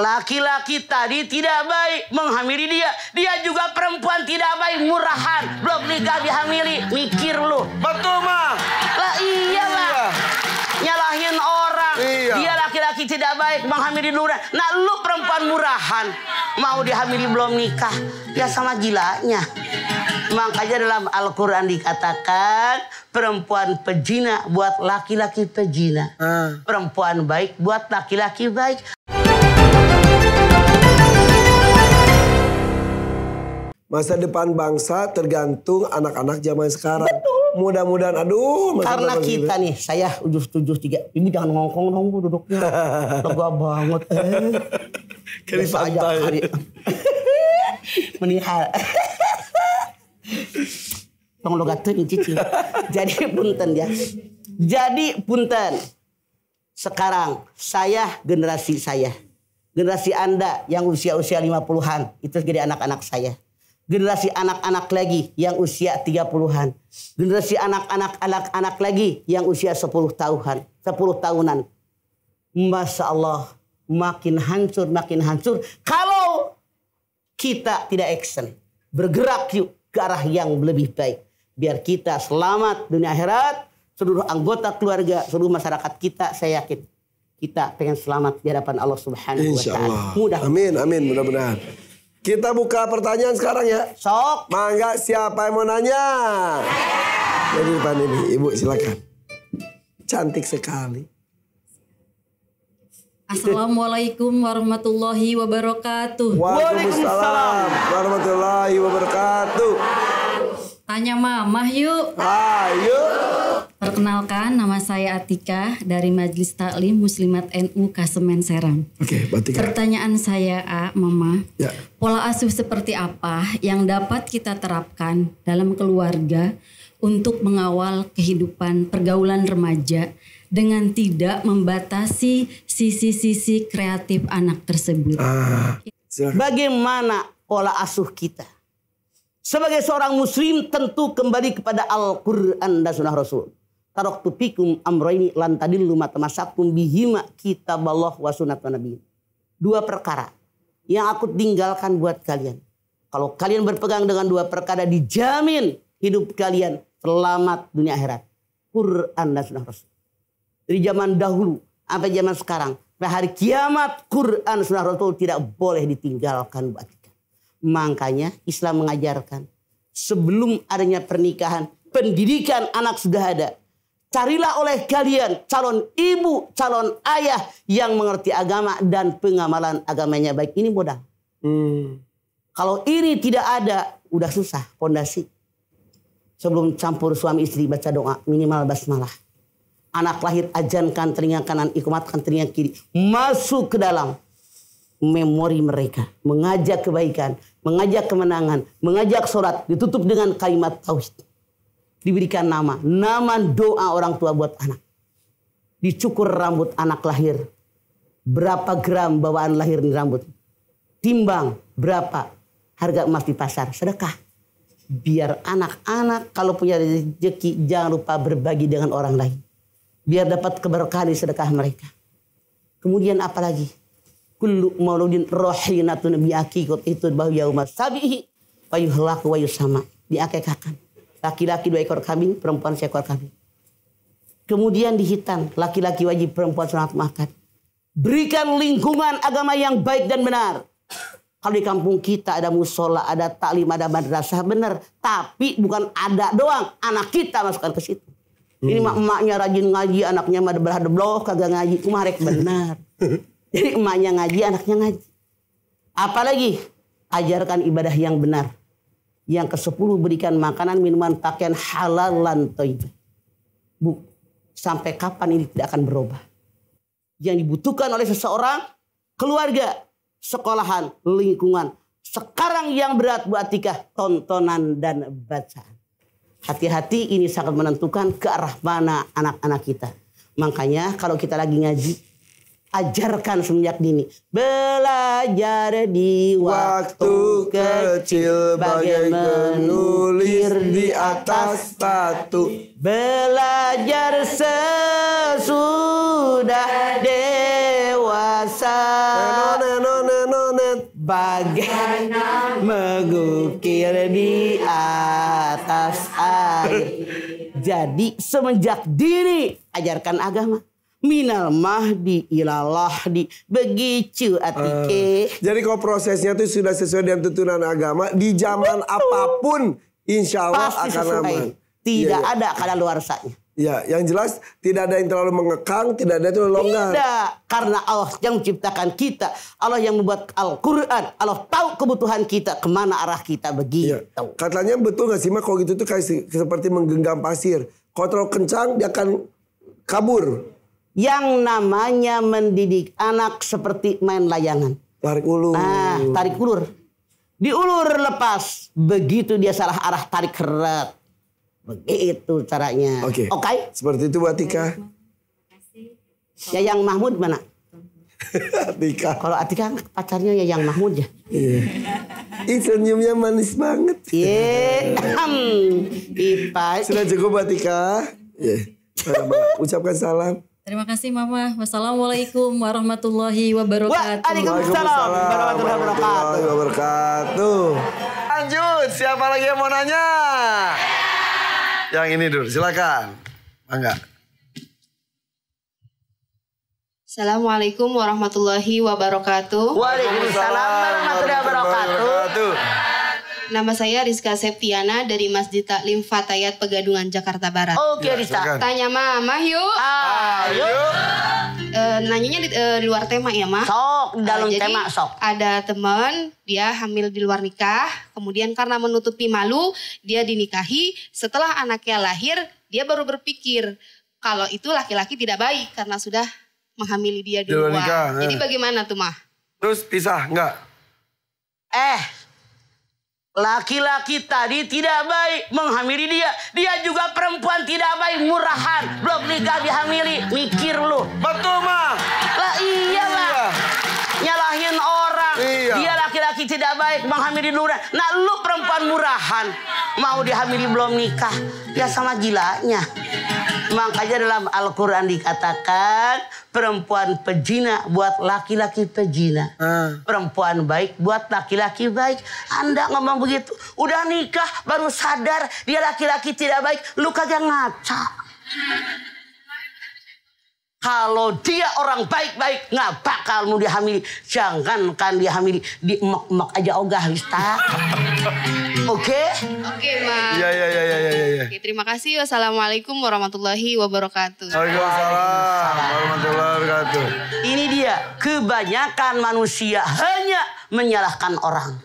Laki-laki tadi tidak baik menghamili dia. Dia juga perempuan tidak baik, murahan. Belum nikah dihamili, mikir lu. Betul, Ma. Lah iyalah. Iya. Nyalahin orang. Iya. Dia laki-laki tidak baik menghamili duluan. Nah lu perempuan murahan. Mau dihamili belum nikah. Ya sama gilanya. Makanya dalam Al-Quran dikatakan perempuan pejina buat laki-laki pejina. Perempuan baik buat laki-laki baik. Masa depan bangsa tergantung anak-anak zaman sekarang. Mudah-mudahan, aduh. Karena kita nih, saya 73. Ibu jangan ngongkong dong, Bu, duduknya. Lega banget. Kali santai. Menihal. Tong lo gateun cici. Jadi punten ya. Jadi punten. Sekarang generasi saya. Generasi Anda yang usia-usia 50-an. Itu jadi anak-anak saya. Generasi anak-anak lagi yang usia 30-an. Generasi anak-anak lagi yang usia 10 tahunan. Masya Allah. Makin hancur. Kalau kita tidak action. Bergerak yuk ke arah yang lebih baik. Biar kita selamat dunia akhirat. Seluruh anggota keluarga, seluruh masyarakat kita, saya yakin. Kita pengen selamat di hadapan Allah Subhanahu wa Ta'ala. Mudah. Amin, mudah-mudahan. Kita buka pertanyaan sekarang ya. Sok. Mangga siapa yang mau nanya? Jadi depan ini, Ibu silakan. Cantik sekali. Assalamualaikum warahmatullahi wabarakatuh. Waalaikumsalam warahmatullahi wabarakatuh. Tanya Mamah yuk. Ayo. Perkenalkan, nama saya Atika dari Majelis Taklim Muslimat NU Kasemen Serang. Oke, Atika. Pertanyaan saya, Mama. Ya. Pola asuh seperti apa yang dapat kita terapkan dalam keluarga untuk mengawal kehidupan pergaulan remaja dengan tidak membatasi sisi-sisi kreatif anak tersebut? Bagaimana pola asuh kita? Sebagai seorang muslim tentu kembali kepada Al-Quran dan Sunnah Rasul. Taraktu fikum amrayni lan tadillu ma tamassaktum bihima kitaballah wa sunnatan nabiy. Dua perkara yang aku tinggalkan buat kalian. Kalau kalian berpegang dengan dua perkara, dijamin hidup kalian selamat dunia akhirat. Quran dan Sunnah Rasul. Dari zaman dahulu sampai zaman sekarang, sampai hari kiamat, Quran dan Sunnah Rasul tidak boleh ditinggalkan buat kita. Makanya Islam mengajarkan sebelum adanya pernikahan, pendidikan anak sudah ada. Carilah oleh kalian calon ibu, calon ayah yang mengerti agama dan pengamalan agamanya baik. Ini modal. Kalau ini tidak ada, udah susah fondasi. Sebelum campur suami istri baca doa minimal basmalah. Anak lahir ajankan telinga kanan, ikumatkan telinga kiri. Masuk ke dalam memori mereka. Mengajak kebaikan, mengajak kemenangan, mengajak sholat. Ditutup dengan kalimat tauhid. Diberikan nama doa orang tua buat anak. Dicukur rambut anak lahir. Berapa gram bawaan lahir di rambut. Timbang berapa harga emas di pasar. Sedekah. Biar anak-anak kalau punya rezeki jangan lupa berbagi dengan orang lain. Biar dapat keberkahan di sedekah mereka. Kemudian apa lagi? Kullu mauludin rohinatun bi'akikot itu bahu yaumah sabihi wa yuhlaku wa yusama. Diakekahkan. Laki-laki 2 ekor kambing, perempuan 1 ekor kambing. Kemudian dihitan, laki-laki wajib, perempuan sunat makan. Berikan lingkungan agama yang baik dan benar. Kalau di kampung kita ada musola, ada taklim, ada madrasah, benar. Tapi bukan ada doang, anak kita masukkan ke situ. Ini emaknya rajin ngaji, anaknya berhadebloh, kagak ngaji, kumarek benar. Jadi emaknya ngaji, anaknya ngaji. Apalagi ajarkan ibadah yang benar. Yang ke-10 berikan makanan, minuman, pakaian halalan thayyib. Bu, sampai kapan ini tidak akan berubah? Yang dibutuhkan oleh seseorang, keluarga, sekolahan, lingkungan. Sekarang yang berat buat Atika, tontonan dan bacaan. Hati-hati, ini sangat menentukan ke arah mana anak-anak kita. Makanya kalau kita lagi ngaji, ajarkan semenjak dini. Belajar di waktu kecil bagai menulis di atas batu. Belajar sesudah dewasa bagai mengukir di atas air. Jadi semenjak dini ajarkan agama. Minal mahdi ilallah di begitu atike. Jadi kalau prosesnya itu sudah sesuai dengan tuntunan agama di zaman apapun, insya Allah pasti akan sesuai. aman. Tidak ada kadaluarsanya. Ya, yang jelas tidak ada yang terlalu mengekang, tidak ada yang terlalu longgar. Tidak, karena Allah yang menciptakan kita, Allah yang membuat Al-Quran, Allah tahu kebutuhan kita, kemana arah kita begitu. Ya. Katanya betul nggak sih, Mak, kalau gitu tuh kayak seperti menggenggam pasir. Kalau terlalu kencang dia akan kabur. Yang namanya mendidik anak seperti main layangan. Tarik ulur. Nah, tarik ulur. Diulur lepas. Begitu dia salah arah, tarik keret. Begitu caranya. Oke. Seperti itu buat Atika. Yayang Mahmud mana? Atika. Kalau Atika pacarnya Yayang Mahmud ya. Iya. Senyumnya manis banget. Iya. Ipai. Sudah cukup buat Atika. Iya. Ucapkan salam. Terima kasih Mama. Wassalamualaikum warahmatullahi wabarakatuh. Waalaikumsalam warahmatullahi wabarakatuh. Lanjut, siapa lagi yang mau nanya? Yang ini dulu, silakan. Mangga. Assalamualaikum warahmatullahi wabarakatuh. Waalaikumsalam warahmatullahi wabarakatuh. Nama saya Rizka Septiana dari Masjid Taklim Fatayat Pegadungan Jakarta Barat. Oke, Rizka. Tanya Mama yuk. Ayo. Nanyanya di luar tema ya, Ma? Sok, dalam jadi, tema sok. Ada teman, dia hamil di luar nikah. Kemudian karena menutupi malu, dia dinikahi. Setelah anaknya lahir, dia baru berpikir kalau itu laki-laki tidak baik karena sudah menghamili dia duluan. Jadi bagaimana tuh, Ma? Terus pisah, enggak? Laki-laki tadi tidak baik menghamili dia. Dia juga perempuan tidak baik, murahan. Belum nikah dihamili, mikir lu. Betul, Ma. Lah iyalah. Nyalahin orang. Iya. Dia laki-laki tidak baik menghamili duluan. Nah lu perempuan murahan. Mau dihamili belum nikah. Ya sama gilanya. Makanya dalam Al-Quran dikatakan perempuan pezina buat laki-laki pezina. Perempuan baik buat laki-laki baik. Anda ngomong begitu. Udah nikah baru sadar dia laki-laki tidak baik. Lu kagak ngaca. Kalau dia orang baik-baik nggak bakal mau dihamili. Jangankan dihamili, diemek-emek aja ogah, Lista. Oke? Oke, Ma. Iya. Oke, terima kasih. Wassalamualaikum warahmatullahi wabarakatuh. Waalaikumsalam warahmatullahi wabarakatuh. Ini dia, kebanyakan manusia hanya menyalahkan orang.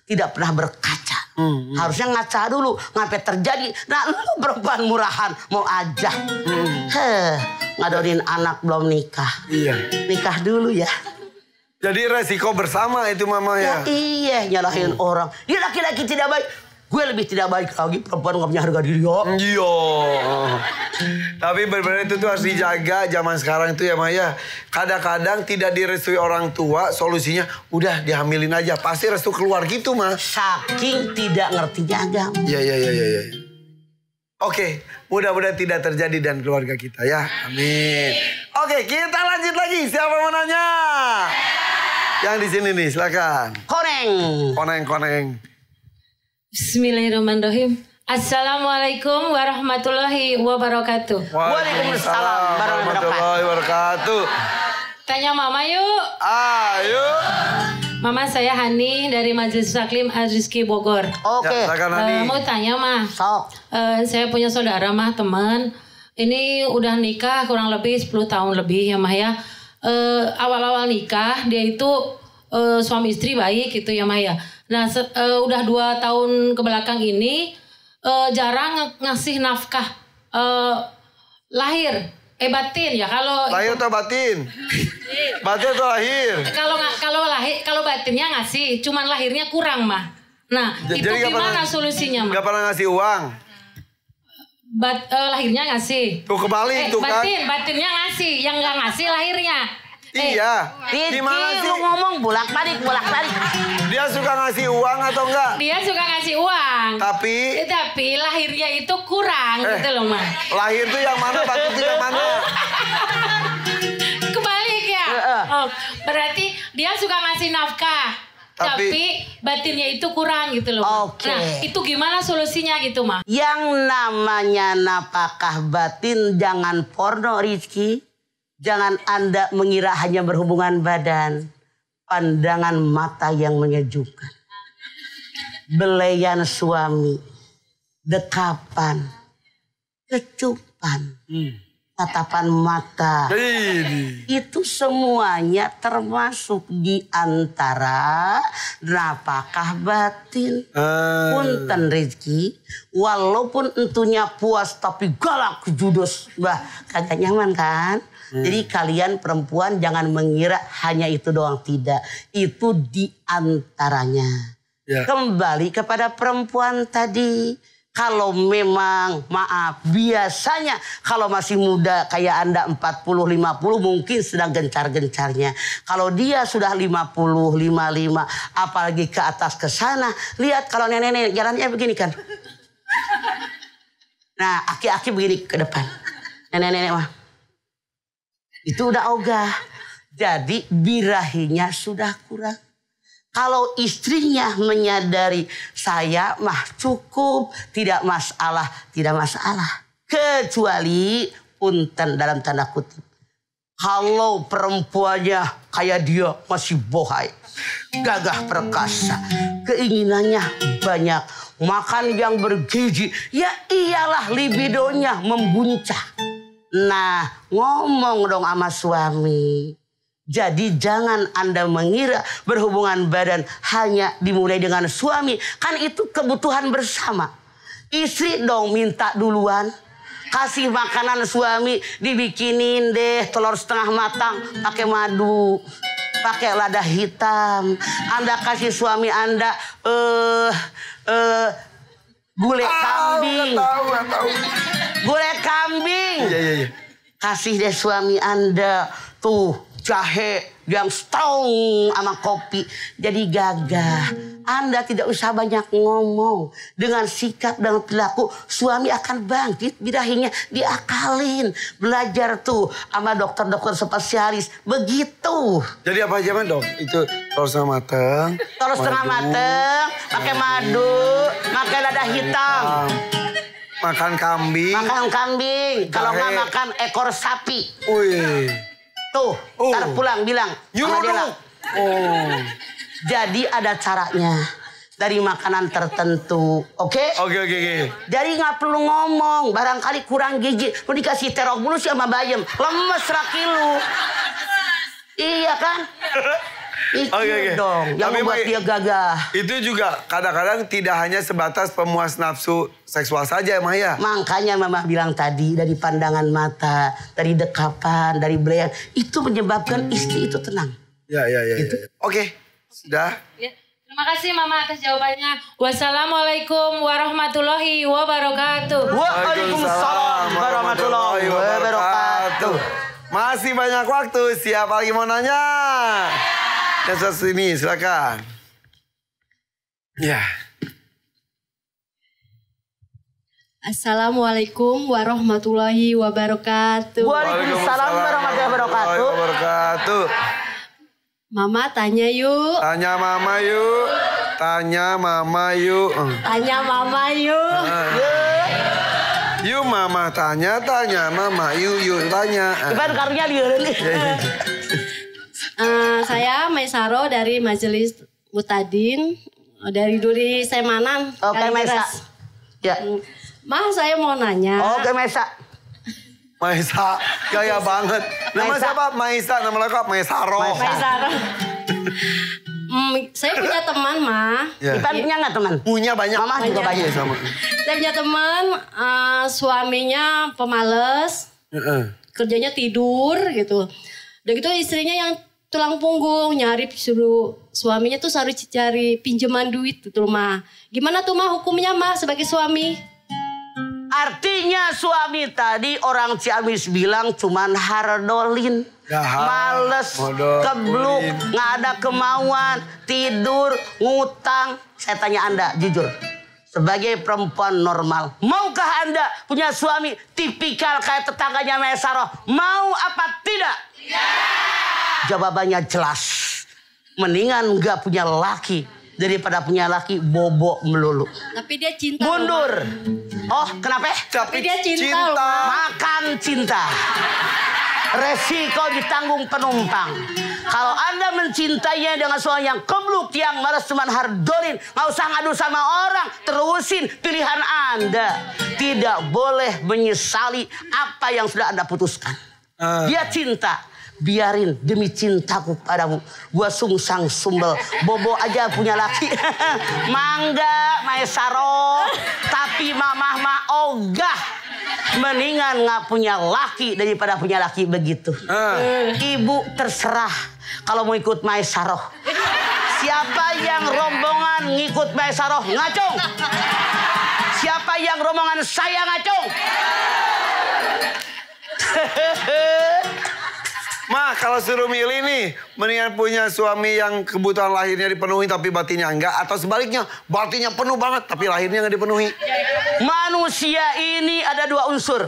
Tidak pernah berkaca. Harusnya ngaca dulu, ngapain terjadi. Nah lu perempuan murahan, mau aja. Ngadorin anak belum nikah. Iya. Nikah dulu ya. Jadi resiko bersama itu, Mama ya. Iya, nyalahin orang. Dia laki-laki tidak baik. Gue lebih tidak baik lagi, perempuan gak punya harga diri ya. Iya. Tapi benar-benar itu tuh harus dijaga zaman sekarang itu ya, Maya. Kadang-kadang tidak direstui orang tua, solusinya udah dihamilin aja. Pasti restu keluar gitu, Mas. Saking tidak ngertinya agama. Iya. Oke, mudah-mudahan tidak terjadi dan keluarga kita ya. Amin. Oke, kita lanjut lagi. Siapa mau nanya? Yang di sini nih, silakan. Koneng. Bismillahirrahmanirrahim. Assalamualaikum warahmatullahi wabarakatuh. Waalaikumsalam warahmatullahi wabarakatuh. Tanya Mama yuk. Ayo. Mama, saya Hani dari Majelis Taklim Al-Rizki Bogor. Oke. Mau tanya Mah. Sok. Saya punya saudara Mah, teman. Ini udah nikah kurang lebih 10 tahun lebih ya Mah ya. Awal-awal nikah dia itu suami istri baik gitu ya Mah ya. Nah udah 2 tahun kebelakang ini jarang ngasih nafkah lahir. Batin ya kalau lahir atau batin? Batin atau lahir? Kalau batinnya ngasih, cuman lahirnya kurang Mah. Nah itu gimana solusinya Mah? Gak pernah ngasih uang? Lahirnya ngasih. Tuh kebalik tuh kan? Batinnya ngasih, yang nggak ngasih lahirnya. Iya. Gimana sih? Lu ngomong bolak-balik. Dia suka ngasih uang atau enggak? Dia suka ngasih uang. Tapi lahirnya itu kurang gitu loh Mas. Lahir tuh yang mana, batin tuh yang mana? suka ngasih nafkah. Tapi batinnya itu kurang gitu loh. Oke. Nah itu gimana solusinya gitu mah? Yang namanya nafkah batin jangan porno Rizky. Jangan Anda mengira hanya berhubungan badan. Pandangan mata yang menyejukkan. Belayan suami. Dekapan. Kecupan. Tatapan mata. Itu semuanya termasuk di antara nafkah batin. Punten Rizky, walaupun entunya puas tapi galak judes, bah kagak nyaman kan? Jadi kalian perempuan jangan mengira hanya itu doang, tidak. Itu di antaranya. Kembali kepada perempuan tadi. Kalau memang maaf biasanya kalau masih muda kayak Anda 40-50 mungkin sedang gencar-gencarnya. Kalau dia sudah 50-55 apalagi ke atas ke sana. Lihat kalau nenek-nenek jalannya begini kan. Nah aki-aki begini ke depan. Nenek-nenek mah. Itu udah ogah. Jadi birahinya sudah kurang. Kalau istrinya menyadari saya mah cukup, tidak masalah. Kecuali punten dalam tanda kutip. Kalau perempuannya kayak dia masih bohai, gagah perkasa, keinginannya banyak, makan yang bergizi, ya iyalah libidonya membuncah. Nah ngomong dong sama suami. Jadi jangan Anda mengira berhubungan badan hanya dimulai dengan suami. Kan itu kebutuhan bersama. Istri dong minta duluan. Kasih makanan suami dibikinin deh telur setengah matang pakai madu. Pakai lada hitam. Anda kasih suami Anda gulai kambing. Gulai kambing. Iya. Kasih deh suami Anda tuh jahe yang strong sama kopi. Jadi gagah. Anda tidak usah banyak ngomong. Dengan sikap dan perilaku suami akan bangkit. Birahinya diakalin. Belajar tuh sama dokter-dokter spesialis. Begitu. Jadi apa aja dok? Itu telur setengah mateng. Telur setengah mateng. Pakai madu. Pakai lada hitam. Makan kambing. Makan kambing. Kalau nggak makan ekor sapi. Wih. Tuh, ntar pulang bilang sama Dela. Jadi ada caranya dari makanan tertentu, oke? Oke. Jadi nggak perlu ngomong, barangkali kurang gizi, lu dikasih terok mulu sih sama bayam, lemes raki lu. Iya kan? Itu dong yang membuat dia gagah. Itu juga kadang-kadang tidak hanya sebatas pemuas nafsu seksual saja Maya. Makanya Mama bilang tadi dari pandangan mata, dari dekapan, dari belayan. Itu menyebabkan istri itu tenang. Ya. Gitu. Oke, sudah. Ya. Terima kasih Mama atas jawabannya. Wassalamualaikum warahmatullahi wabarakatuh. Waalaikumsalam warahmatullahi wabarakatuh. Masih banyak waktu. Siapa lagi mau nanya? Yang satu sini, silakan. Ya. Assalamualaikum warahmatullahi wabarakatuh. Waalaikumsalam warahmatullahi wabarakatuh. Mama tanya yuk. Tanya mama yuk. Tanya mama yuk. Yuk mama tanya mama yuk tanya. Iban karunya dia ini. Saya Maisaro dari Majelis Mutadin dari Duri Semanan. Oke Maisa. Ya. Ma saya mau nanya. Oke Maisa. Maisa gaya banget. Nama siapa? Maisa. Nama lengkap Maisaro. Maisaro. Saya punya teman Ma. Iban punya nggak teman? Punya banyak. Mama juga banyak. Sama. Saya punya teman suaminya pemales. Kerjanya tidur gitu. Udah gitu istrinya yang tulang punggung nyari suruh suaminya tuh harus cari pinjaman duit gitu mah. Gimana tuh mah hukumnya mah sebagai suami? Artinya suami tadi orang Ciamis bilang cuman hardolin. Males, kebluk, nggak ada kemauan, tidur, ngutang. Saya tanya Anda jujur. Sebagai perempuan normal, maukah Anda punya suami tipikal kayak tetangganya Maisaro? Mau apa tidak? Jawabannya jelas. Mendingan nggak punya laki daripada punya laki bobo melulu. Tapi dia cinta. Mundur. Oh, kenapa? Tapi dia cinta. Makan cinta. Resiko ditanggung penumpang. Kalau Anda mencintainya dengan suami yang kebluk, yang malas cuman hardolin, nggak usah ngadu sama orang, terusin pilihan Anda. Tidak boleh menyesali apa yang sudah Anda putuskan. Dia cinta, biarin demi cintaku padamu. Gua sungsang sumbel, bobo aja punya laki. Mangga, maesaro, tapi mamah mah ogah. Mendingan nggak punya laki daripada punya laki begitu. Ibu terserah kalau mau ikut maesaroh. Siapa yang rombongan ngikut maesaroh ngacung? Siapa yang rombongan saya ngacung? Ma, kalau suruh milih nih, mendingan punya suami yang kebutuhan lahirnya dipenuhi tapi batinnya enggak, atau sebaliknya batinnya penuh banget tapi lahirnya nggak dipenuhi. Manusia ini ada dua unsur,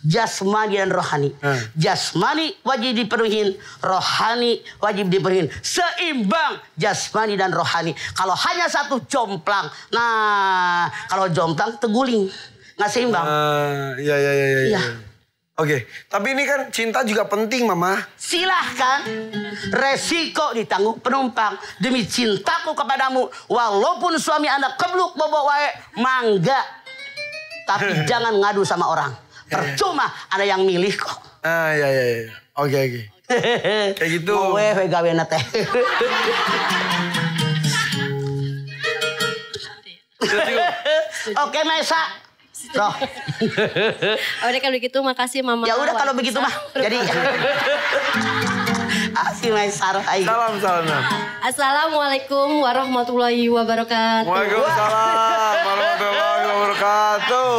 jasmani dan rohani. Jasmani wajib dipenuhin, rohani wajib dipenuhin. Seimbang jasmani dan rohani. Kalau hanya satu jomplang, nah kalau jomplang teguling, nggak seimbang. Iya. Oke, tapi ini kan cinta juga penting, Mama. Silahkan, resiko ditanggung penumpang. Demi cintaku kepadamu, walaupun suami Anda kebluk bobo wae, mangga. Tapi jangan ngadu sama orang. Percuma ada yang milih kok. Iya. Oke. Kayak gitu. Kowe gawe teh. Oke, Maisa. Roh. Udah kalau begitu makasih Mama. Ya udah kalau begitu mah. Jadi Asih Maisar. Salam. Assalamualaikum warahmatullahi wabarakatuh. Waalaikumsalam warahmatullahi wabarakatuh.